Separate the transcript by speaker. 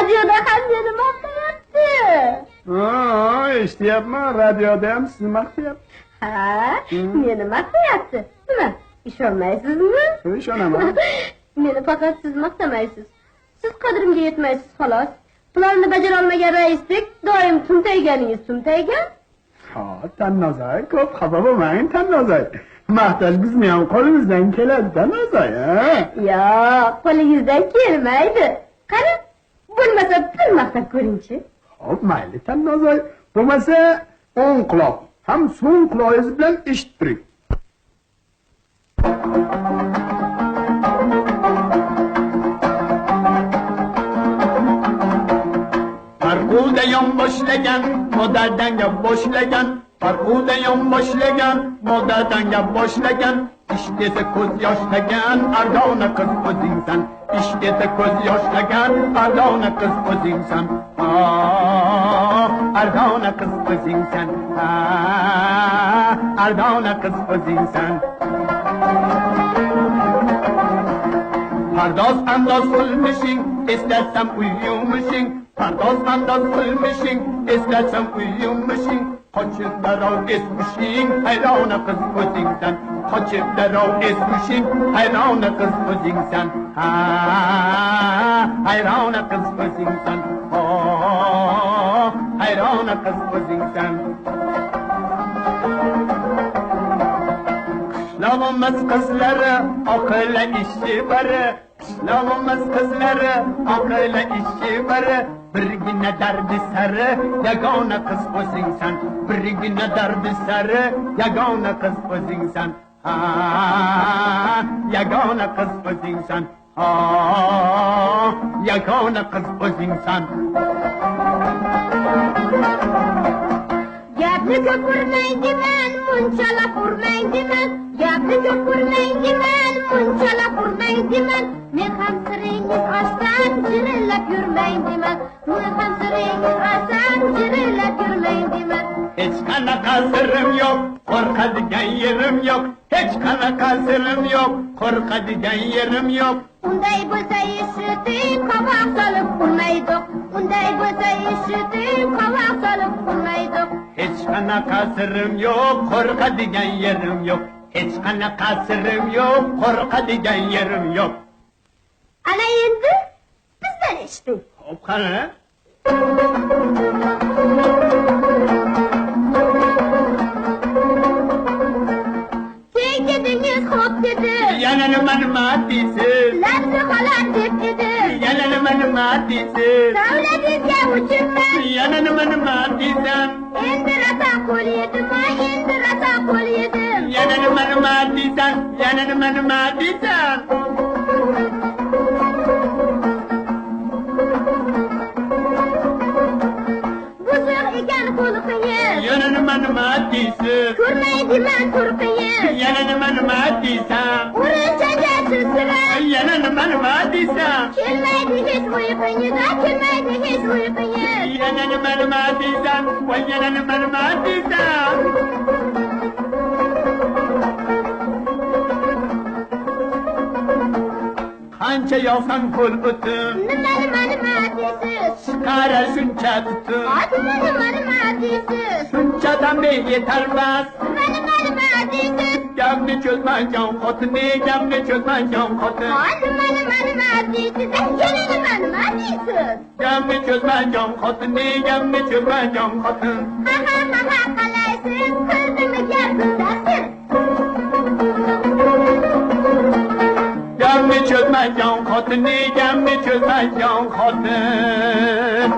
Speaker 1: radyoda ham meni maqtayapti.
Speaker 2: Eshityapman, radioda ham sizni maqtayapti.
Speaker 1: Ha, meni maqtayapti. Nima, ishonmaysizmi?
Speaker 2: Ishonaman.
Speaker 1: Meni faqat siz maqtamaysiz. Siz qadrimga yetmaysiz xolos. Planni bajara olmagan raisdek doim tumtayganingiz tumtaygan.
Speaker 2: Tannozay, ko'p xafa bo'lmang, Tannozay. Maqtash bizni ham qo'limizdan keladi, Tannozay.
Speaker 1: Yo'q, qo'lingizdan kelmaydi. Qani, bo'lmasa bir maqtab ko'ring-chi.
Speaker 2: Xo'p, mayli, Tannozay. Bo'lmasa, o'ng quloq ham so'ng quloqingiz bilan eshitib turing. Parquda yon boshlagan, modadan gap boshlagan. Parquda yon boshlagan, modadan gap boshlagan. Ish desa ko'z yoshlagan, ardona qiz o'zingsan. Ish desa ko'z yoshlagan, ardona qiz o'zingsan. Ardona qiz o'zingsan. Ardona qiz o'zingsan. Pardoz andoz qilmishing, eslatsam uyumishing. Pardoz andoz qilmishing, eslatsam uyumishing. Qochib darov esmishing, hayrona qiz o'zingsan. Qochib darov esmishing, hayrona qiz o'zingsan. Hayrona qiz o'zingsan. Hayrona qiz o'zingsan. Qishloqimiz qizlari oqila ishi bari. Qishloqimiz qizlari oqila ishi bari. Birgina dardi sari, yagona qiz o'zingsan. Birgina dardi sari, yagona qiz o'zingsan. Yagona qiz o'zingsan. Yagona qiz o'zingsan.
Speaker 1: Gapni ko'p urmaydiman, munchalab urmaydiman. Gapni ko'p urmaydiman, munchalab urmaydiman. Men ham siringiz ochsam, jirillab yurmaydiman. Men ham siringiz ochsam, jirillab yurmaydiman.
Speaker 2: Hech qanaqa sirim yo'q, qo'rqadigan yerim yo'q. Hech qanaqa sirim yo'q, qo'rqadigan yerim yo'q.
Speaker 1: Unday bo'lsa eshiting, qovoq solib urmaydiq. Unday bo'lsa eshiting, qovoq solib urmaydiq.
Speaker 2: Hech qanaqa sirim yo'q, qo'rqadigan yerim yo'q. Hech qanaqa sirim yo'q, qo'rqadigan yerim yo'q.
Speaker 1: Ana endi bizdan eshiting.
Speaker 2: Xo'p, qani?
Speaker 1: Sen dedingiz xo'p dedi.
Speaker 2: Yana nima deysiz?
Speaker 1: Labzi xolam deb dedi.
Speaker 2: Yana nima deysiz?
Speaker 1: Davlatingizga uchunman.
Speaker 2: Yana nima deysan?
Speaker 1: Endi rasa qo'l yedim, endi rasa qo'l yedim.
Speaker 2: Yana nima deysan? Yana nima deysan?
Speaker 1: Buzuq ekan xulqingiz.
Speaker 2: Yana nima deysiz?
Speaker 1: Ko'rmaydiman turqingiz.
Speaker 2: Yana nima deysan?
Speaker 1: Urinchaga sira.
Speaker 2: Yana nima deysan?
Speaker 1: Kelmaydi hech uyqingiz, kelmaydi hech uyqingiz.
Speaker 2: Yana nima deysan? Voy yana nima deysan? Qancha yog'san qo'l o'tim.
Speaker 1: Nima deysiz?
Speaker 2: Qara shuncha tutum.
Speaker 1: Nima deysiz?
Speaker 2: Shunchadan yetarmas.
Speaker 1: Nima deysiz?
Speaker 2: Gapni cho'zma jon xotini, gapni cho'zma jon xotin.
Speaker 1: Nima deysiz? Yana nima deysiz?
Speaker 2: Gapni cho'zma jon xotini, gapni cho'zma jon xotin.
Speaker 1: Ha qalaysiz? Qirdimi gapimdasiz?
Speaker 2: Gapni cho'zma jon xotini, gapni cho'zma jon xotin.